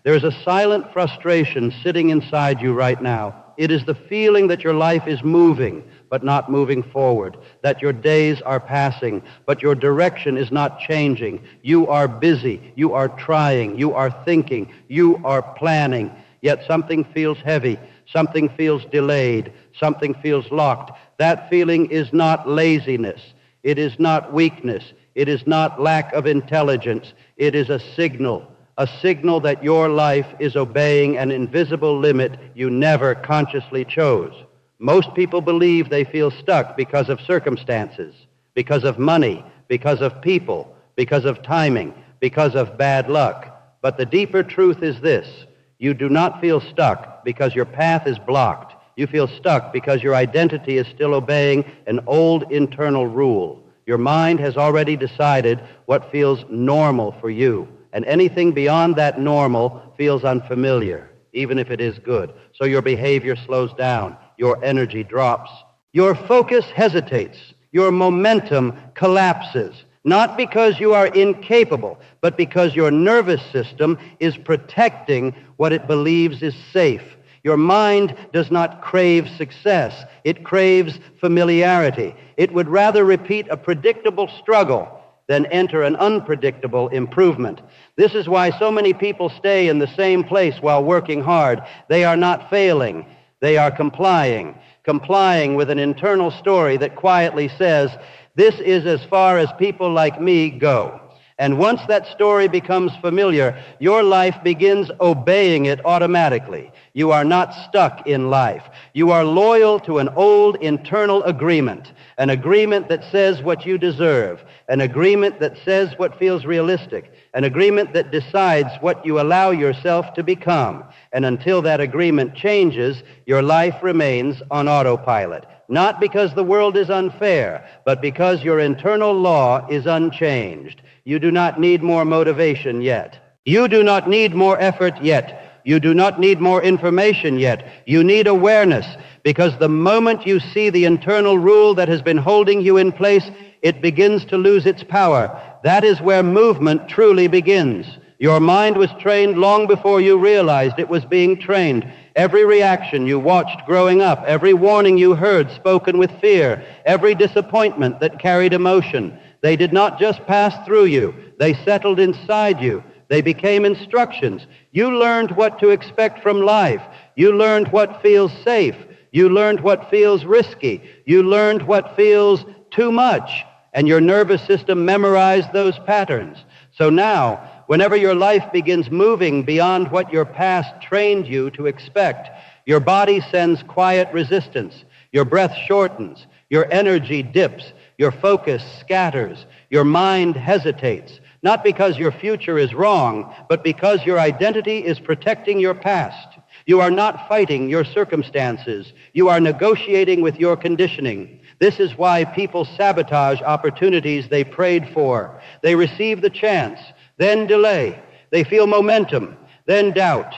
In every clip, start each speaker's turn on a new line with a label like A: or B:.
A: There is a silent frustration sitting inside you right now. It is the feeling that your life is moving, but not moving forward, that your days are passing, but your direction is not changing. You are busy, you are trying, you are thinking, you are planning, yet something feels heavy, something feels delayed, something feels locked. That feeling is not laziness, it is not weakness, it is not lack of intelligence, it is a signal that your life is obeying an invisible limit you never consciously chose. Most people believe they feel stuck because of circumstances, because of money, because of people, because of timing, because of bad luck. But the deeper truth is this: you do not feel stuck because your path is blocked. You feel stuck because your identity is still obeying an old internal rule. Your mind has already decided what feels normal for you. And anything beyond that normal feels unfamiliar, even if it is good. So your behavior slows down, your energy drops, your focus hesitates, your momentum collapses, not because you are incapable, but because your nervous system is protecting what it believes is safe. Your mind does not crave success, it craves familiarity. It would rather repeat a predictable struggle than enter an unpredictable improvement. This is why so many people stay in the same place while working hard. They are not failing. They are complying with an internal story that quietly says, this is as far as people like me go. And once that story becomes familiar, your life begins obeying it automatically. You are not stuck in life. You are loyal to an old internal agreement, an agreement that says what you deserve, an agreement that says what feels realistic, an agreement that decides what you allow yourself to become. And until that agreement changes, your life remains on autopilot. Not because the world is unfair, but because your internal law is unchanged. You do not need more motivation yet. You do not need more effort yet. You do not need more information yet. You need awareness, because the moment you see the internal rule that has been holding you in place, it begins to lose its power. That is where movement truly begins. Your mind was trained long before you realized it was being trained. Every reaction you watched growing up, every warning you heard spoken with fear, every disappointment that carried emotion, they did not just pass through you, they settled inside you. They became instructions. You learned what to expect from life. You learned what feels safe. You learned what feels risky. You learned what feels too much. And your nervous system memorized those patterns. So now, whenever your life begins moving beyond what your past trained you to expect, your body sends quiet resistance. Your breath shortens. Your energy dips. Your focus scatters. Your mind hesitates. Not because your future is wrong, but because your identity is protecting your past. You are not fighting your circumstances. You are negotiating with your conditioning. This is why people sabotage opportunities they prayed for. They receive the chance, then delay. They feel momentum, then doubt.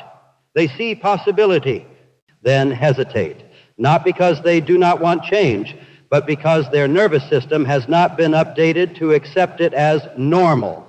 A: They see possibility, then hesitate. Not because they do not want change, but because their nervous system has not been updated to accept it as normal.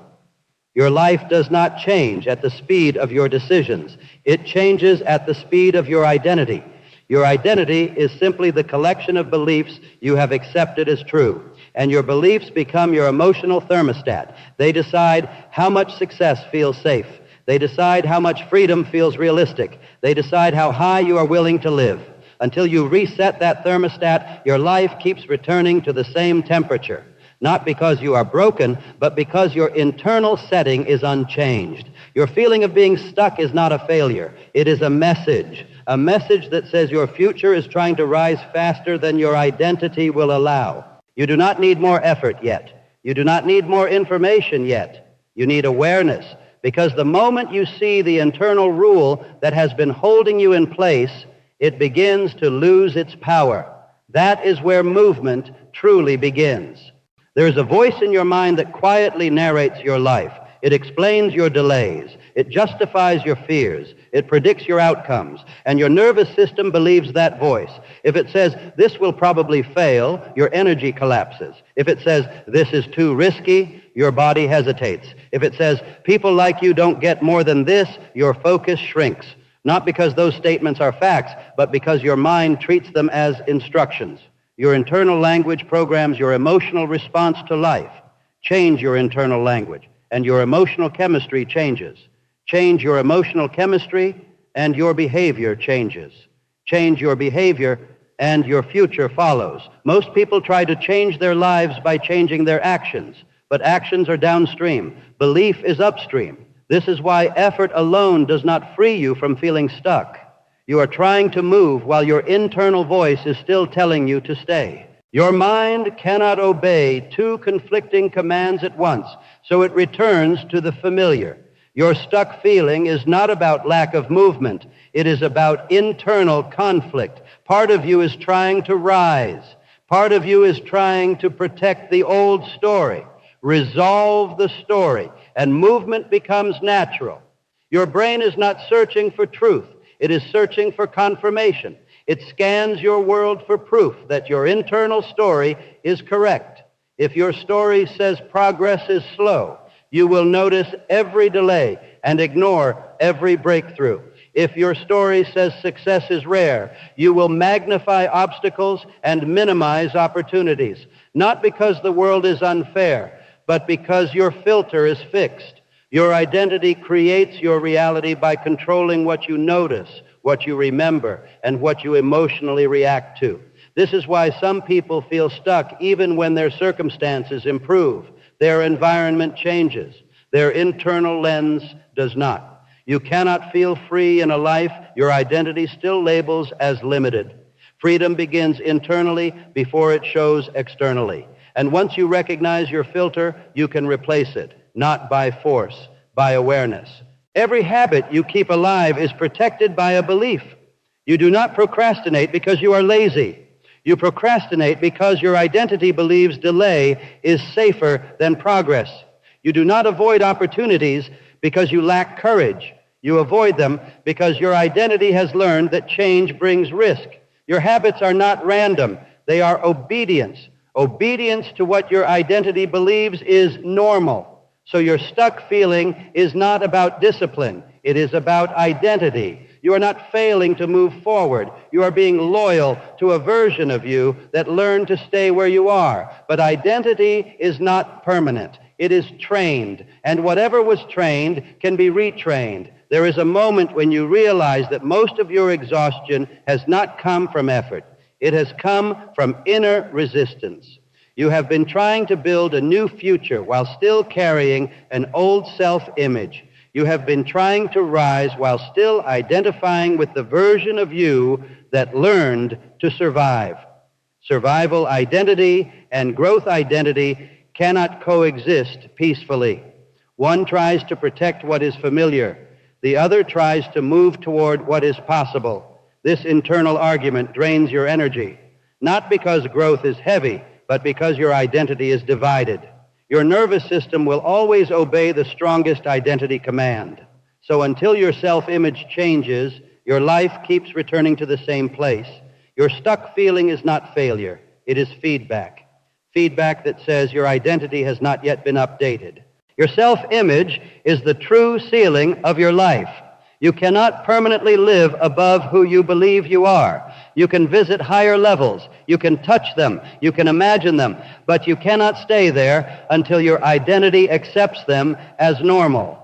A: Your life does not change at the speed of your decisions. It changes at the speed of your identity. Your identity is simply the collection of beliefs you have accepted as true. And your beliefs become your emotional thermostat. They decide how much success feels safe. They decide how much freedom feels realistic. They decide how high you are willing to live. Until you reset that thermostat, your life keeps returning to the same temperature. Not because you are broken, but because your internal setting is unchanged. Your feeling of being stuck is not a failure. It is a message that says your future is trying to rise faster than your identity will allow. You do not need more effort yet. You do not need more information yet. You need awareness, because the moment you see the internal rule that has been holding you in place, it begins to lose its power. That is where movement truly begins. There is a voice in your mind that quietly narrates your life. It explains your delays. It justifies your fears. It predicts your outcomes. And your nervous system believes that voice. If it says, this will probably fail, your energy collapses. If it says, this is too risky, your body hesitates. If it says, people like you don't get more than this, your focus shrinks. Not because those statements are facts, but because your mind treats them as instructions. Your internal language programs your emotional response to life. Change your internal language, and your emotional chemistry changes. Change your emotional chemistry, and your behavior changes. Change your behavior, and your future follows. Most people try to change their lives by changing their actions, but actions are downstream. Belief is upstream. This is why effort alone does not free you from feeling stuck. You are trying to move while your internal voice is still telling you to stay. Your mind cannot obey two conflicting commands at once, so it returns to the familiar. Your stuck feeling is not about lack of movement. It is about internal conflict. Part of you is trying to rise. Part of you is trying to protect the old story. Resolve the story, and movement becomes natural. Your brain is not searching for truth. It is searching for confirmation. It scans your world for proof that your internal story is correct. If your story says progress is slow, you will notice every delay and ignore every breakthrough. If your story says success is rare, you will magnify obstacles and minimize opportunities, not because the world is unfair, but because your filter is fixed. Your identity creates your reality by controlling what you notice, what you remember, and what you emotionally react to. This is why some people feel stuck even when their circumstances improve. Their environment changes. Their internal lens does not. You cannot feel free in a life your identity still labels as limited. Freedom begins internally before it shows externally. And once you recognize your filter, you can replace it, not by force, by awareness. Every habit you keep alive is protected by a belief. You do not procrastinate because you are lazy. You procrastinate because your identity believes delay is safer than progress. You do not avoid opportunities because you lack courage. You avoid them because your identity has learned that change brings risk. Your habits are not random. They are obedience. Obedience to what your identity believes is normal. So your stuck feeling is not about discipline. It is about identity. You are not failing to move forward. You are being loyal to a version of you that learned to stay where you are. But identity is not permanent. It is trained. And whatever was trained can be retrained. There is a moment when you realize that most of your exhaustion has not come from effort. It has come from inner resistance. You have been trying to build a new future while still carrying an old self-image. You have been trying to rise while still identifying with the version of you that learned to survive. Survival identity and growth identity cannot coexist peacefully. One tries to protect what is familiar. The other tries to move toward what is possible. This internal argument drains your energy, not because growth is heavy, but because your identity is divided. Your nervous system will always obey the strongest identity command. So until your self-image changes, your life keeps returning to the same place. Your stuck feeling is not failure. It is feedback. Feedback that says your identity has not yet been updated. Your self-image is the true ceiling of your life. You cannot permanently live above who you believe you are. You can visit higher levels. You can touch them. You can imagine them. But you cannot stay there until your identity accepts them as normal.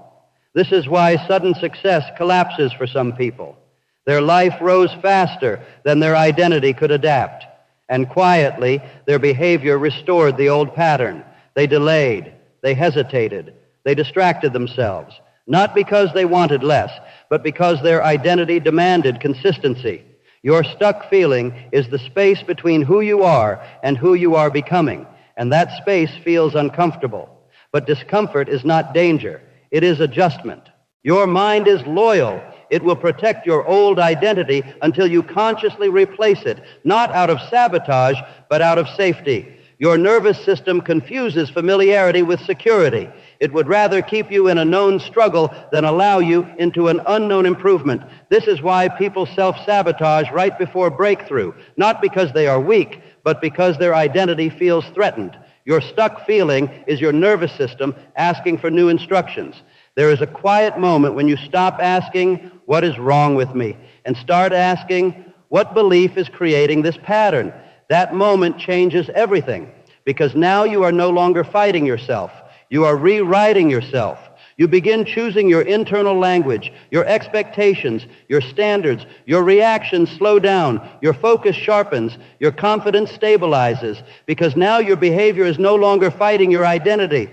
A: This is why sudden success collapses for some people. Their life rose faster than their identity could adapt. And quietly, their behavior restored the old pattern. They delayed. They hesitated. They distracted themselves. Not because they wanted less, but because their identity demanded consistency. Your stuck feeling is the space between who you are and who you are becoming, and that space feels uncomfortable. But discomfort is not danger. It is adjustment. Your mind is loyal. It will protect your old identity until you consciously replace it, not out of sabotage, but out of safety. Your nervous system confuses familiarity with security. It would rather keep you in a known struggle than allow you into an unknown improvement. This is why people self-sabotage right before breakthrough, not because they are weak, but because their identity feels threatened. Your stuck feeling is your nervous system asking for new instructions. There is a quiet moment when you stop asking, "What is wrong with me?" and start asking, "What belief is creating this pattern?" That moment changes everything, because now you are no longer fighting yourself. You are rewriting yourself. You begin choosing your internal language, your expectations, your standards, your reactions slow down, your focus sharpens, your confidence stabilizes, because now your behavior is no longer fighting your identity.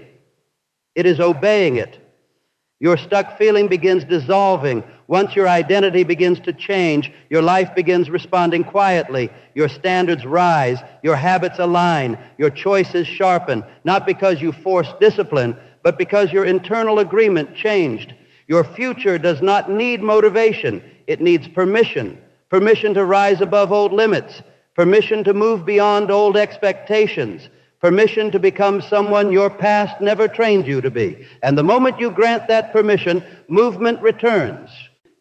A: It is obeying it. Your stuck feeling begins dissolving. Once your identity begins to change, your life begins responding quietly. Your standards rise, your habits align, your choices sharpen, not because you forced discipline, but because your internal agreement changed. Your future does not need motivation. It needs permission. Permission to rise above old limits. Permission to move beyond old expectations. Permission to become someone your past never trained you to be. And the moment you grant that permission, movement returns.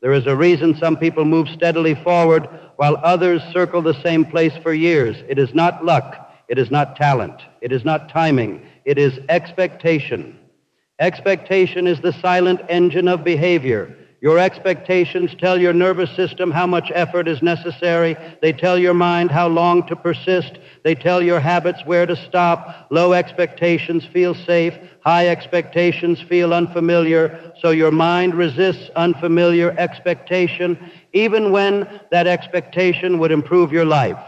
A: There is a reason some people move steadily forward while others circle the same place for years. It is not luck. It is not talent. It is not timing. It is expectation. Expectation is the silent engine of behavior. Your expectations tell your nervous system how much effort is necessary. They tell your mind how long to persist. They tell your habits where to stop. Low expectations feel safe. High expectations feel unfamiliar. So your mind resists unfamiliar expectation, even when that expectation would improve your life.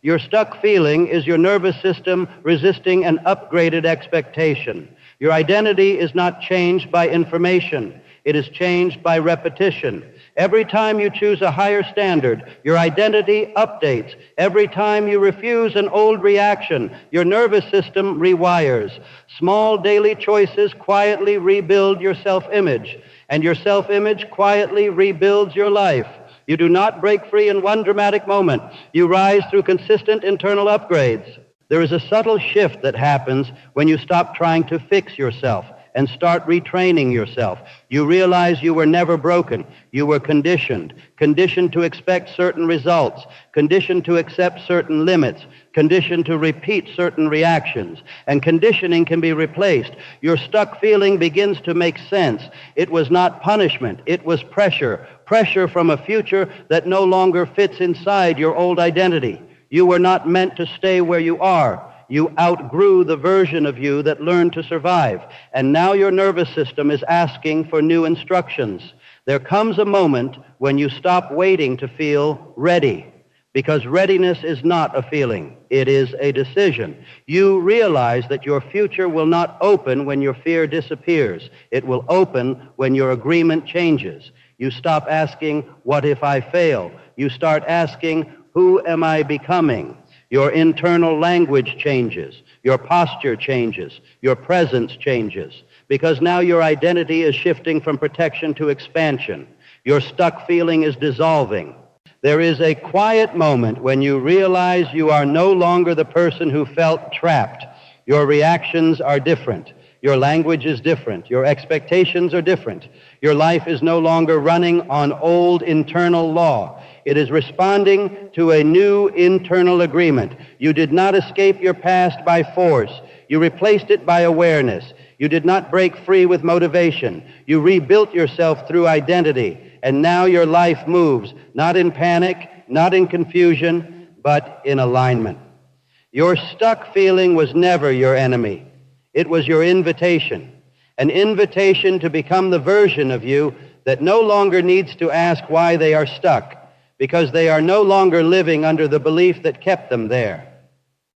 A: Your stuck feeling is your nervous system resisting an upgraded expectation. Your identity is not changed by information. It is changed by repetition. Every time you choose a higher standard, your identity updates. Every time you refuse an old reaction, your nervous system rewires. Small daily choices quietly rebuild your self-image, and your self-image quietly rebuilds your life. You do not break free in one dramatic moment. You rise through consistent internal upgrades. There is a subtle shift that happens when you stop trying to fix yourself and start retraining yourself. You realize you were never broken. You were conditioned to expect certain results, conditioned to accept certain limits, conditioned to repeat certain reactions, and conditioning can be replaced. Your stuck feeling begins to make sense. It was not punishment, it was pressure from a future that no longer fits inside your old identity. You were not meant to stay where you are. You outgrew the version of you that learned to survive, and now your nervous system is asking for new instructions. There comes a moment when you stop waiting to feel ready, because readiness is not a feeling, it is a decision. You realize that your future will not open when your fear disappears. It will open when your agreement changes. You stop asking, "What if I fail?" You start asking, "Who am I becoming?" Your internal language changes. Your posture changes. Your presence changes. Because now your identity is shifting from protection to expansion. Your stuck feeling is dissolving. There is a quiet moment when you realize you are no longer the person who felt trapped. Your reactions are different. Your language is different. Your expectations are different. Your life is no longer running on old internal law. It is responding to a new internal agreement. You did not escape your past by force. You replaced it by awareness. You did not break free with motivation. You rebuilt yourself through identity. And now your life moves, not in panic, not in confusion, but in alignment. Your stuck feeling was never your enemy. It was your invitation, an invitation to become the version of you that no longer needs to ask why they are stuck, because they are no longer living under the belief that kept them there.